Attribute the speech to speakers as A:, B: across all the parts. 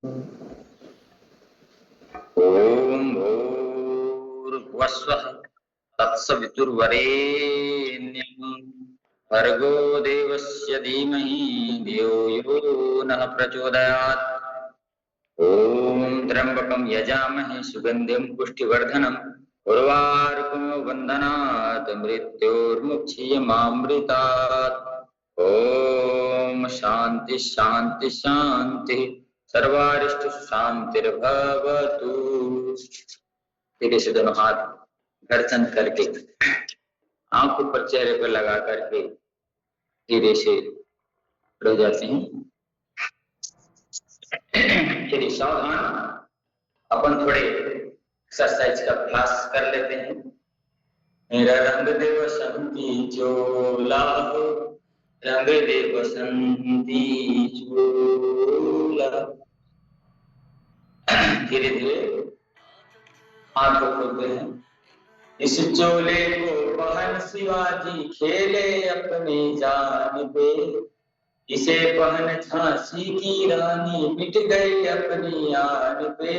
A: ओम भूर्भुवस्वः तत्सवितुर्वरेण्यं भर्गो देवस्य धीमहि धियो यो नः प्रचोदयात्। ओम त्र्यंबकं यजामहे सुगंधिं पुष्टिवर्धनम् उर्वारुकमिव बन्धनात् मृत्योर्मुक्षीयमामृतात्। ओम शांति शांति शांति सर्वारिष्ट शांतिर्भवतु। धीरे से दोनों हाथ गर्दन करके आंखों पर चेहरे पर लगा करके धीरे से खड़े हो जाते हैं। चलिए सावधान, अपन थोड़े एक्सरसाइज का अभ्यास कर लेते हैं। मेरा रंग दे बसंती चोला हो, रंग दे बसंती चोला। धीरे धीरे हाथों खोलते हैं। इस चोले को पहन शिवाजी खेले अपनी जान पे, इसे पहन झांसी की रानी मिट गई अपनी आन पे।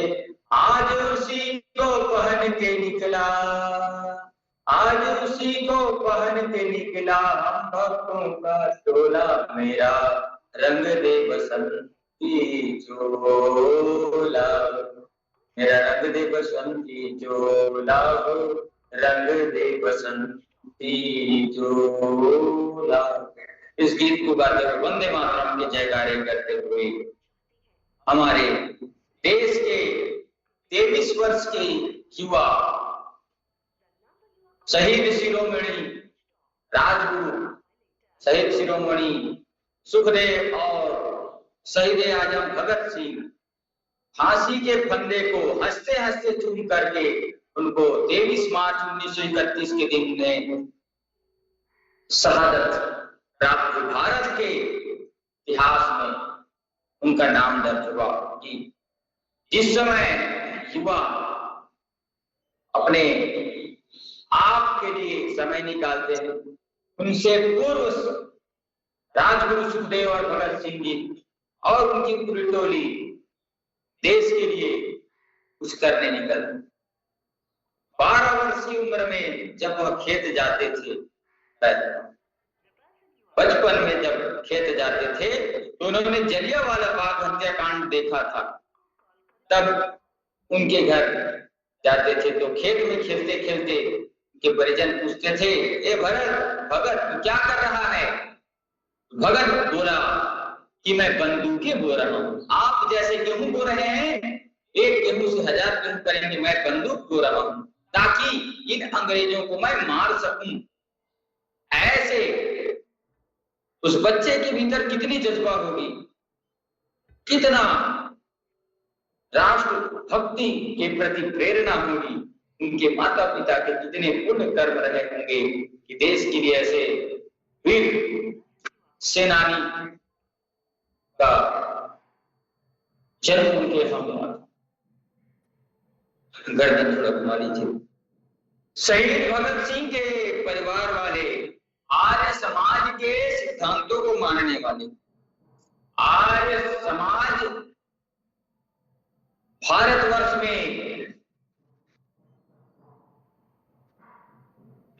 A: आज उसी को पहन के निकला, आज उसी को पहन के निकला हम भक्तों का टोला। मेरा रंग दे बसंती चोला, मेरा रंग दे बसंती चोला हो, रंग दे बसंती चोला। इस गीत को गाते हुए वंदे मातरम के जयकारे करते हुए हमारे देश के 23 वर्ष के युवा शहीद शिरोमणि राजगुरु, शहीद शिरोमणि सुखदेव और शहीद आजम भगत सिंह फांसी के फंदे को हंसते हंसते चूम करके उनको 23 मार्च 1931 के दिन में शहादत प्राप्त हुई। भारत के इतिहास में उनका नाम दर्ज हुआ कि जिस समय युवा अपने आप के लिए समय निकालते हैं, उनसे पूर्व राजगुरु सुखदेव और भगत सिंह जी और उनकी पूरी टोली देश के लिए कुछ करने निकलते। 12 वर्ष की उम्र में जब वह खेत जाते थे, बचपन में जब खेत जाते थे तो उन्होंने जलियांवाला बाग हत्याकांड देखा था। तब उनके घर जाते थे तो खेत में खेलते खेलते उनके परिजन पूछते थे, ए भगत तू क्या कर रहा है? भगत बोला कि मैं बंदूकें बो रहा हूं। आप जैसे गेहूं बो रहे हैं, एक गेहूं से 1000 गेहूं करेंगे, मैं बंदूक बो रहा हूं ताकि इन अंग्रेजों को मैं मार सकूं। ऐसे उस बच्चे के भीतर कितनी जज्बा होगी, कितना राष्ट्र भक्ति के प्रति प्रेरणा होगी, उनके माता पिता के कितने पुण्य कर्म रहे होंगे कि देश के लिए ऐसे वीर सेनानी का जन्म उनके हम गर्दन थोड़ा घुमा लीजिए। शहीद भगत सिंह के परिवार वाले आर्य समाज के सिद्धांतों को मानने वाले, आर्य समाज भारतवर्ष में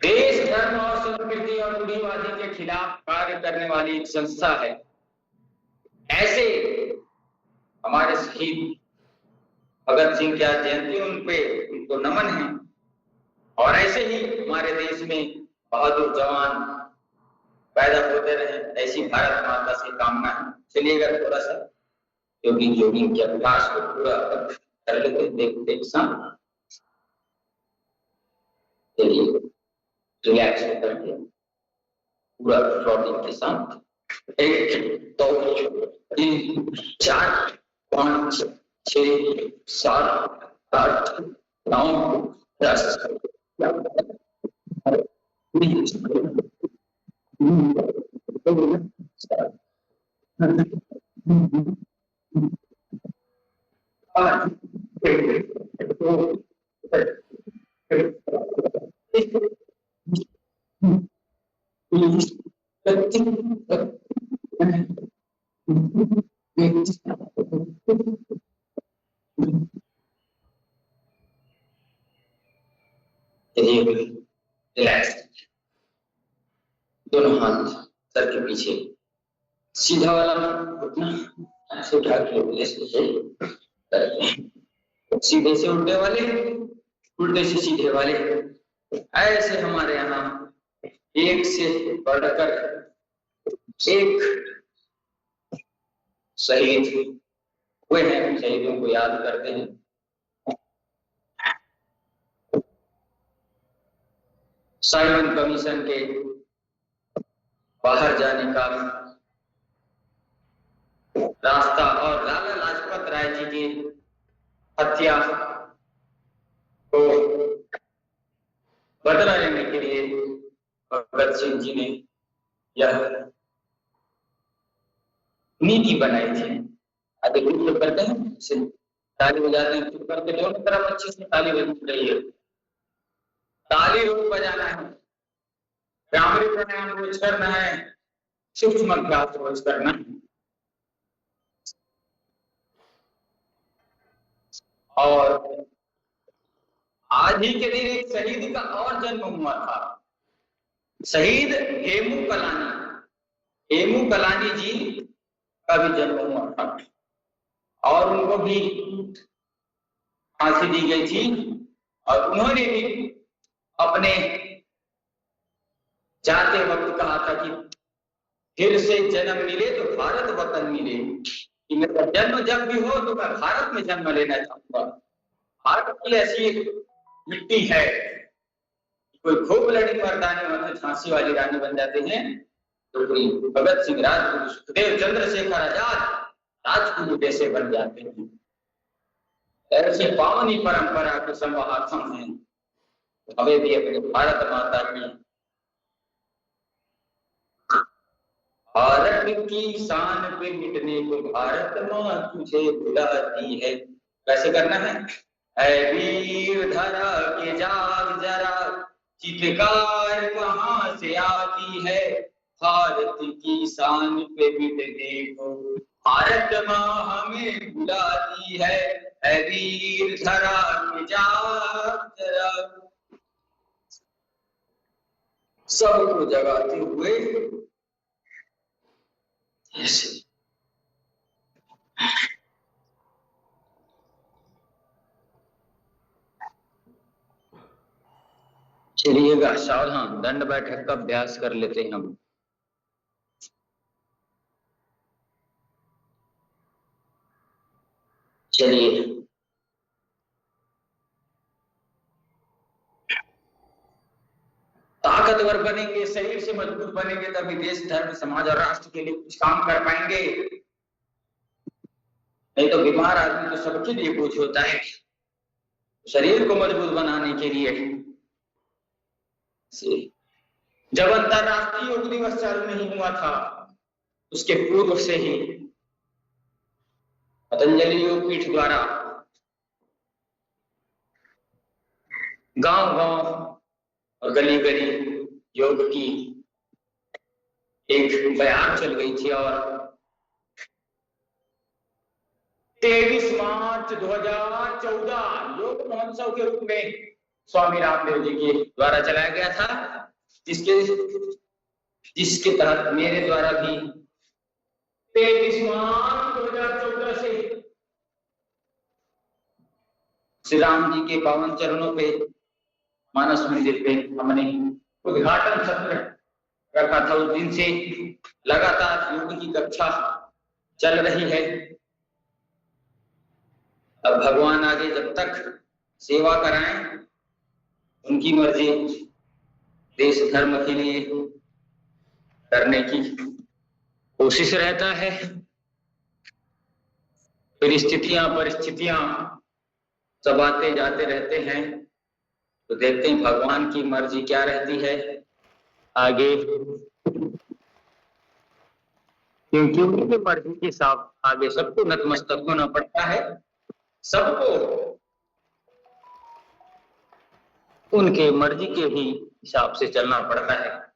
A: देश धर्म और संस्कृति और रूढ़िवादी के खिलाफ कार्य करने वाली एक संस्था है। ऐसे हमारे शहीद भगत सिंह की आज जयंती, उनको नमन है। और ऐसे ही हमारे देश में बहादुर जवान पैदा होते रहे, ऐसी भारत माता से कामना है। चलिएगा थोड़ा सा क्योंकि जोगिंग के अभ्यास को पूरा कर लेते देखते साथ। चलिए रिलैक्स होकर के पूरा फ्लोटिंग के साथ 1 2 3 4 5 6 7 8 9 10 रिलैक्स, दोनों हाथ सर के पीछे, सीधा वाला घुटना ऐसे उठा के सीधे से उल्टे वाले, उल्टे से सीधे वाले, ऐसे हमारे यहाँ एक से बढ़कर एक शहीद हुए हैं। हम शहीदों को याद करते हैं। साइमन कमीशन के बाहर जाने का रास्ता और लाला लाजपत राय जी की हत्या को बदला लेने के लिए भगत सिंह जी ने यह नीति बनाई थी। आगे लोग करते हैं, ताली बजाते हैं, चुप करके दोनों तरफ अच्छे से ताली बज रही है, ताली रोक बजाना है, भ्रामरी प्राणायाम रोज करना है, सूक्ष्म अभ्यास रोज करना है। और आज ही के दिन एक शहीद का और जन्म हुआ था, शहीद हेमू कलानी। हेमू कलानी जी का भी जन्म हुआ था और उनको भी फांसी दी गई थी और उन्होंने भी अपने जाते वक्त कहा था कि फिर से जन्म मिले तो भारत वतन मिले, कि मेरा जन्म जब भी हो तो मैं भारत में जन्म लेना चाहूंगा। भारत की ऐसी मिट्टी है, कोई खूब लड़ी मर्दानी मतलब झांसी वाली रानी बन जाते हैं, तो कोई भगत सिंह, राजगुरु सुखदेव, चंद्रशेखर आजाद राजगुरु जैसे बन जाते हैं। ऐसी पावनी परंपरा के संवाहक हम हैं, हमें भी अपने भारत माता की, भारत की शान पे मिटने को भारत माँ तुझे बुलाती है। कैसे करना है? ऐ वीर धरा के जाग जरा, चित्कार कहाँ से आती है, भारत की शान पे मिटने को भारत माँ हमें बुलाती है। ऐ वीर धरा के जाग जरा, सबको जगाते हुए ऐसे चलिएगा, सावधान, दंड बैठक का अभ्यास कर लेते हैं हम। चलिए, ताकतवर बनेंगे, शरीर से मजबूत बनेंगे, तभी देश, धर्म, समाज और राष्ट्र के लिए कुछ काम कर पाएंगे। नहीं तो बीमार आदमी तो सबके लिए बोझ होता है। शरीर को मजबूत बनाने के लिए जब अंतरराष्ट्रीय योग दिवस चालू नहीं हुआ था, उसके पूर्व से ही पतंजलि योग पीठ द्वारा गांव-गांव और गली-गली योग की एक बयान चल गई थी और 23 मार्च 2014 योग महोत्सव के रूप में स्वामी रामदेव जी के द्वारा चलाया गया था, जिसके तहत मेरे द्वारा भी 23 मार्च 2014 से श्री राम जी के पावन चरणों पे मानस मंदिर पे हमने उद्घाटन सत्र रखा था। उस दिन से लगातार योग की कक्षा चल रही है। अब भगवान आगे जब तक सेवा कराएं, उनकी मर्जी, देश धर्म के लिए करने की कोशिश रहता है। फिर स्थितियां परिस्थितियां सब आते जाते रहते हैं, तो देखते हैं भगवान की मर्जी क्या रहती है आगे, क्योंकि उनकी मर्जी के साथ आगे सबको नतमस्तक होना पड़ता है। सबको उनके मर्जी के ही हिसाब से चलना पड़ता है।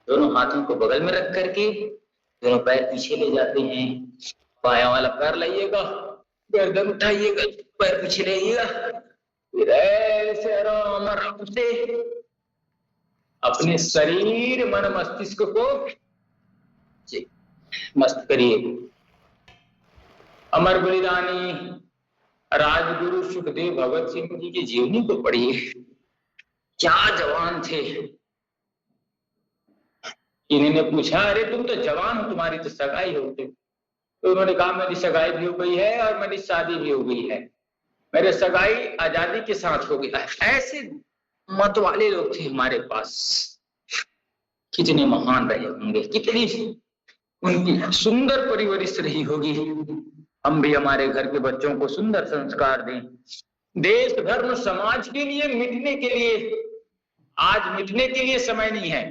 A: दोनों हाथों को बगल में रख करके दोनों पैर पीछे ले जाते हैं। बायां वाला पैर लाइएगा, गर्दन उठाइएगा, पैर पीछे लाइएगा, फिर ऐसे आराम आराम से अपने शरीर मन मस्तिष्क को मस्त करिए। अमर बलिदानी राजगुरु सुखदेव भगत सिंह जी की जीवनी को पढ़िए। क्या जवान थे। इन्होंने पूछा, अरे तुम तो जवान हो, तुम्हारी तो सगाई हो गई। तो उन्होंने कहा, मेरी सगाई भी हो गई है और मेरी शादी भी हो गई है। मेरे सगाई आजादी के साथ हो गया है। ऐसे मत वाले लोग थे हमारे पास। कितने महान रहे होंगे, कितनी उनकी सुंदर परवरिश रही होगी। हम भी हमारे घर के बच्चों को सुंदर संस्कार दें। देश धर्म समाज के लिए मिटने के लिए, आज मिटने के लिए समय नहीं है।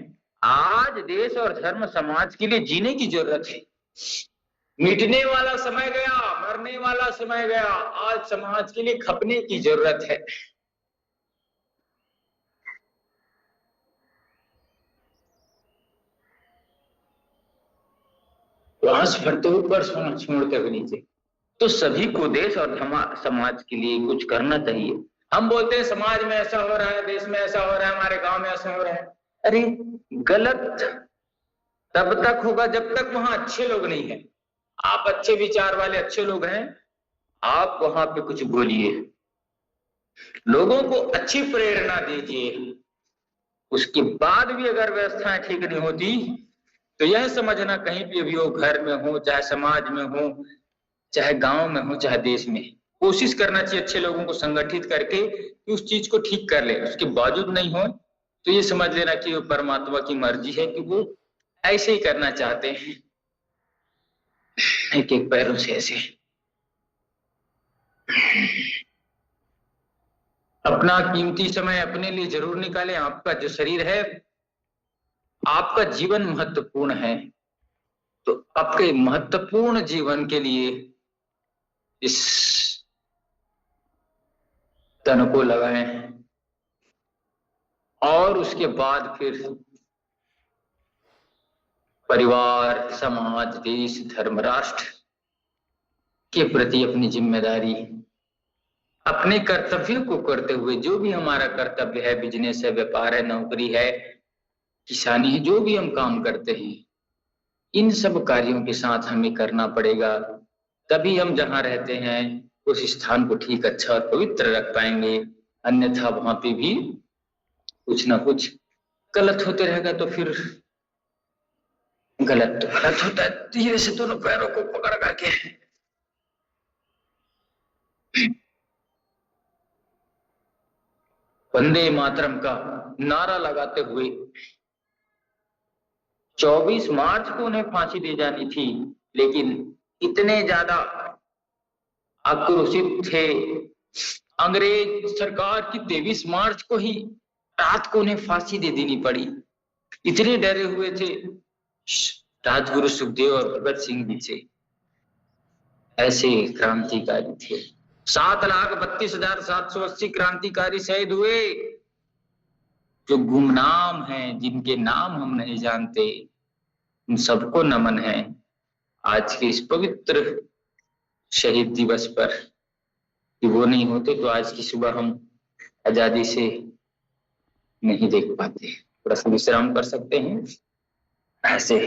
A: आज देश और धर्म समाज के लिए जीने की जरूरत है। मिटने वाला समय गया, मरने वाला समय गया। आज समाज के लिए खपने की जरूरत है। श्वास भरते ऊपर, छोड़ते हुए नीचे। तो सभी को देश और समाज के लिए कुछ करना चाहिए। हम बोलते हैं समाज में ऐसा हो रहा है, देश में ऐसा हो रहा है, हमारे गांव में ऐसा हो रहा है। अरे गलत तब तक होगा जब तक वहां अच्छे लोग नहीं हैं। आप अच्छे विचार वाले अच्छे लोग हैं, आप वहां पे कुछ बोलिए, लोगों को अच्छी प्रेरणा दीजिए। उसके बाद भी अगर व्यवस्थाएं ठीक नहीं होती तो यह समझना कहीं भी हो, घर में हो, चाहे समाज में हो, चाहे गांव में हो, चाहे देश में, कोशिश करना चाहिए अच्छे लोगों को संगठित करके कि उस चीज को ठीक कर ले। उसके बावजूद नहीं हो तो ये समझ लेना कि वो परमात्मा की मर्जी है कि वो ऐसे ही करना चाहते हैं, एक एक पैरों से ऐसे। अपना कीमती समय अपने लिए जरूर निकालें। आपका जो शरीर है, आपका जीवन महत्वपूर्ण है, तो आपके महत्वपूर्ण जीवन के लिए इस तन को लगाएं और उसके बाद फिर परिवार, समाज, देश, धर्म, राष्ट्र के प्रति अपनी जिम्मेदारी, अपने कर्तव्यों को करते हुए, जो भी हमारा कर्तव्य है, बिजनेस है, व्यापार है, नौकरी है, किसानी है, जो भी हम काम करते हैं, इन सब कार्यों के साथ हमें करना पड़ेगा। तभी हम जहां रहते हैं उस स्थान को ठीक, अच्छा और पवित्र रख पाएंगे। अन्यथा वहां पे भी कुछ ना कुछ गलत होते रहेगा तो फिर गलत तो गलत होता है। धीरे से दोनों पैरों को पकड़ करके वंदे मातरम का नारा लगाते हुए 24 मार्च को उन्हें फांसी दी जानी थी, लेकिन इतने ज्यादा आक्रोशित थे अंग्रेज सरकार की 23 मार्च को ही रात को उन्हें फांसी दे देनी पड़ी। इतने डरे हुए थे राजगुरु सुखदेव और भगत सिंह जी से। ऐसे क्रांतिकारी थे। 7,32,780 क्रांतिकारी शहीद हुए, जो गुमनाम हैं, जिनके नाम हम नहीं जानते, उन सबको नमन है आज के इस पवित्र शहीद दिवस पर। कि वो नहीं होते तो आज की सुबह हम आजादी से नहीं देख पाते। थोड़ा सा विश्राम कर सकते हैं ऐसे।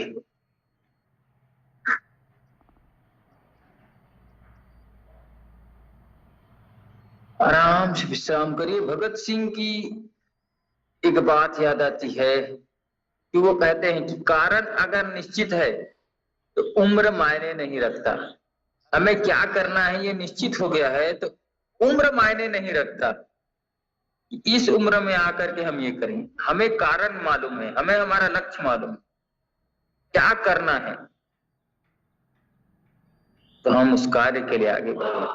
A: आराम से विश्राम करिए। भगत सिंह की एक बात याद आती है कि वो कहते हैं कि कारण अगर निश्चित है तो उम्र मायने नहीं रखता। हमें क्या करना है ये निश्चित हो गया है तो उम्र मायने नहीं रखता। इस उम्र में आकर के हम ये करें, हमें कारण मालूम है, हमें हमारा लक्ष्य मालूम है, क्या करना है, तो हम उस कार्य के लिए आगे बढ़े।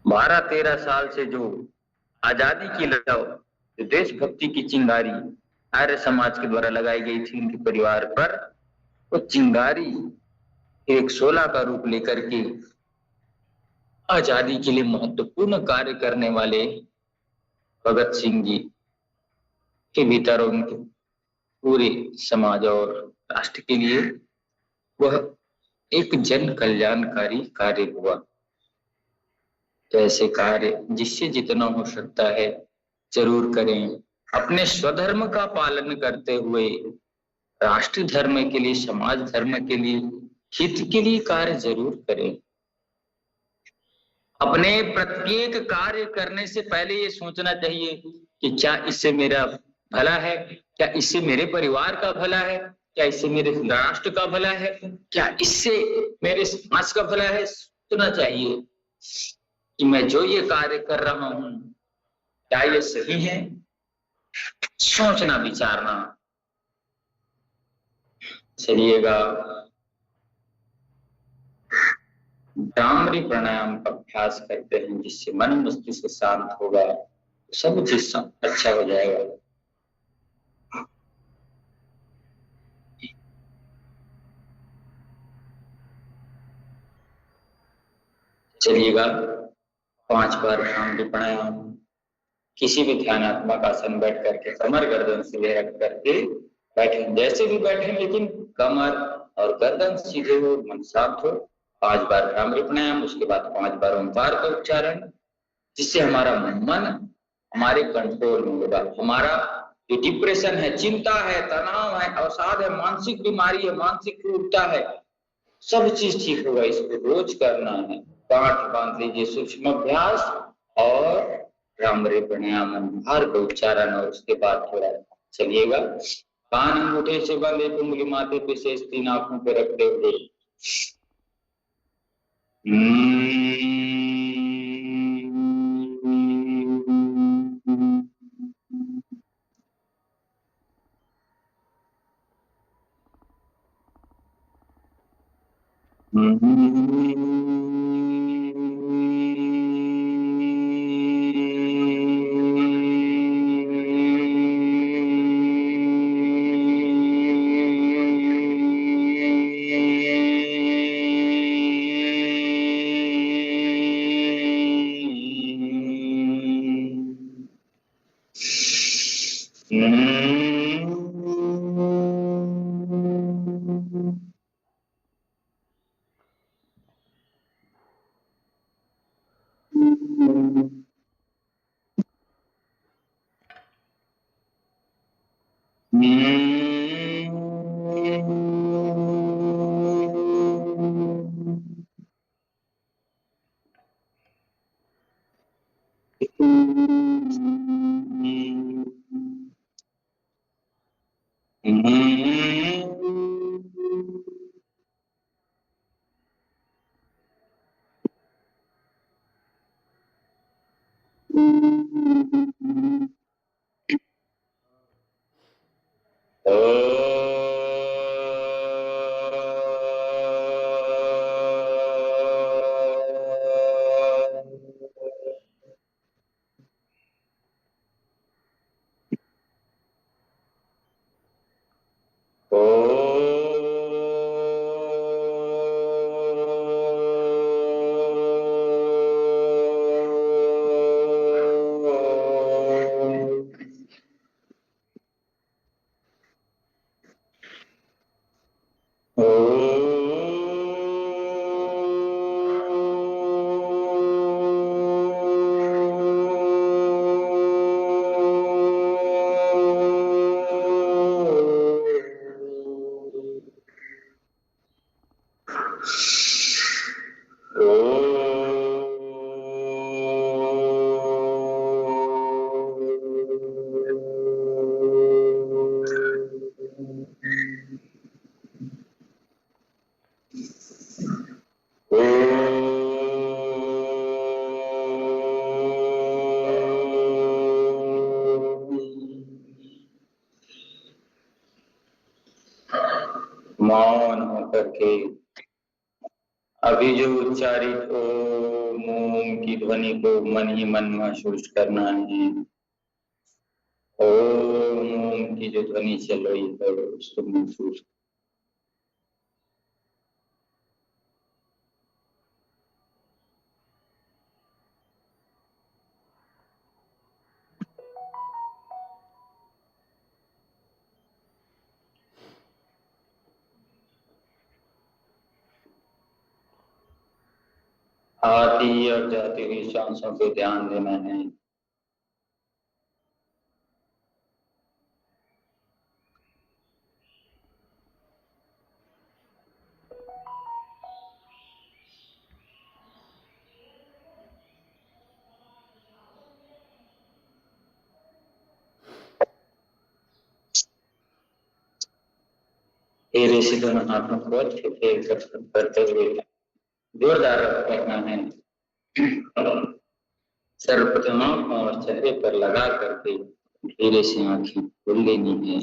A: 12-13 साल से जो आजादी की लहर, जो देशभक्ति की चिंगारी आर्य समाज के द्वारा लगाई गई थी उनके परिवार पर, वो चिंगारी एक 16 का रूप लेकर के आजादी के लिए महत्वपूर्ण कार्य करने वाले भगत सिंह जी के भीतर उनके पूरे समाज और राष्ट्र के लिए वह एक जन कल्याणकारी कार्य हुआ। तो ऐसे कार्य जिससे जितना हो सकता है जरूर करें। अपने स्वधर्म का पालन करते हुए राष्ट्र धर्म के लिए, समाज धर्म के लिए, हित के लिए कार्य जरूर करें। अपने प्रत्येक कार्य करने से पहले ये सोचना चाहिए कि क्या इससे मेरा भला है, क्या इससे मेरे परिवार का भला है, क्या इससे मेरे राष्ट्र का भला है, क्या इससे मेरे समाज का भला है। सोचना चाहिए कि मैं जो ये कार्य कर रहा हूं क्या ये सही है। सोचना विचारना। चलिएगा, भ्रामरी प्राणायाम का अभ्यास करते हैं जिससे मन मस्तिष्क शांत होगा, सब चीज अच्छा हो जाएगा। चलिएगा, 5 बार भ्रामरी प्राणायाम किसी भी ध्यानात्मक आसन बैठ करके कमर गर्दन सीधे रख करके बैठे, जैसे भी बैठे लेकिन कमर और गर्दन सीधे हो, मन शांत हो। 5 बार भ्रामरी प्राणायाम, उसके बाद 5 बार ओंकार का उच्चारण, जिससे हमारा मन हमारे कंट्रोल में होगा। हमारा जो डिप्रेशन है, चिंता है, तनाव है, अवसाद है, मानसिक बीमारी है, मानसिक क्रूरता है, सब चीज ठीक होगा। इसको रोज करना है। गांठ बांध लीजिए, सूक्ष्म अभ्यास और भ्रामरी प्राणायाम, ओंकार का उच्चारण, और उसके बाद थोड़ा चलिएगा। कान अंगूठे से बंद, एक उंगली माथे पे शेष, 3 आंखों पे रखते हुए मौन होकर के अभी जो उच्चारित ओम की ध्वनि को मन ही मन महसूस करना है। ओम की जो ध्वनि चल रही है उसको महसूस। आती और जाती हुई सांसों पे ध्यान देना है। धीरे से दोनों हाथों को अच्छे से करते हुए जोरदार रखना है। सर्वप्रथम आंखों और चेहरे पर लगा करके धीरे से आंखें खोल लेनी है।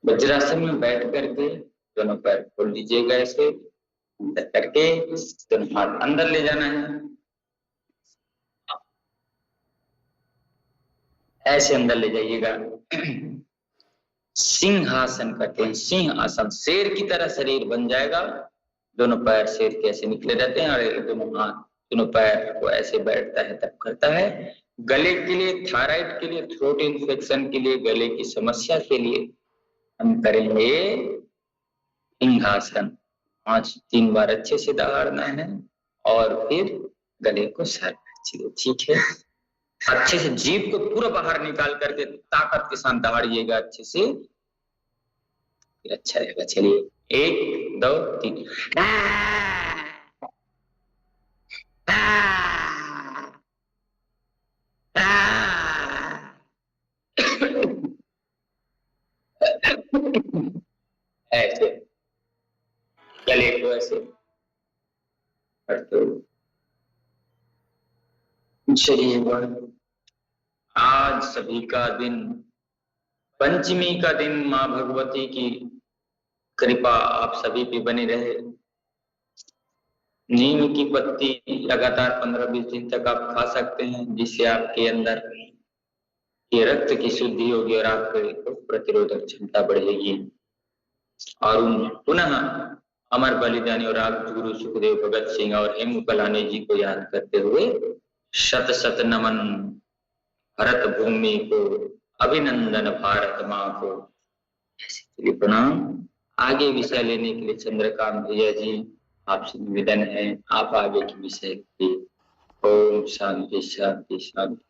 A: वज्रासन में बैठ करके दोनों पैर खोल लीजिएगा, ऐसे अंदर करके दोनों हाथ अंदर ले जाना है, ऐसे अंदर ले जाइएगा। सिंहासन कहते हैं, सिंह आसन, शेर की तरह शरीर बन जाएगा। दोनों पैर शेर के ऐसे निकले रहते हैं और दोनों हाथ दोनों पैर को ऐसे बैठता है तब करता है। गले के लिए, थायराइड के लिए, थ्रोट इन्फेक्शन के लिए, गले की समस्या के लिए हम करेंगे सिंहासन। 3 बार अच्छे से दहाड़ना है और फिर गले को सर, ठीक है। अच्छे से जीभ को पूरा बाहर निकाल करके ताकत के साथ दहाड़िएगा अच्छे से, अच्छा रहेगा। चलिए 1 2 3। ऐसे गले को ऐसे करते हुए। चलिए, आज सभी का दिन, पंचमी का दिन, माँ भगवती की कृपा आप सभी पे बनी रहे। नीम की पत्ती लगातार 15-20 दिन तक आप खा सकते हैं, जिससे आपके अंदर ये रक्त की शुद्धि होगी और आपकी प्रतिरोधक क्षमता बढ़ेगी। और पुनः अमर बलिदानी और राजगुरु सुखदेव, भगत सिंह और हेमू कलानी जी को याद करते हुए शत शत नमन भरत भूमि को, अभिनंदन भारत माँ को, ऐसे प्रणाम। आगे विषय लेने के लिए चंद्रकांत भैया जी आपसे निवेदन है, आप आगे की विषय की। ओम शांति शांति शांति।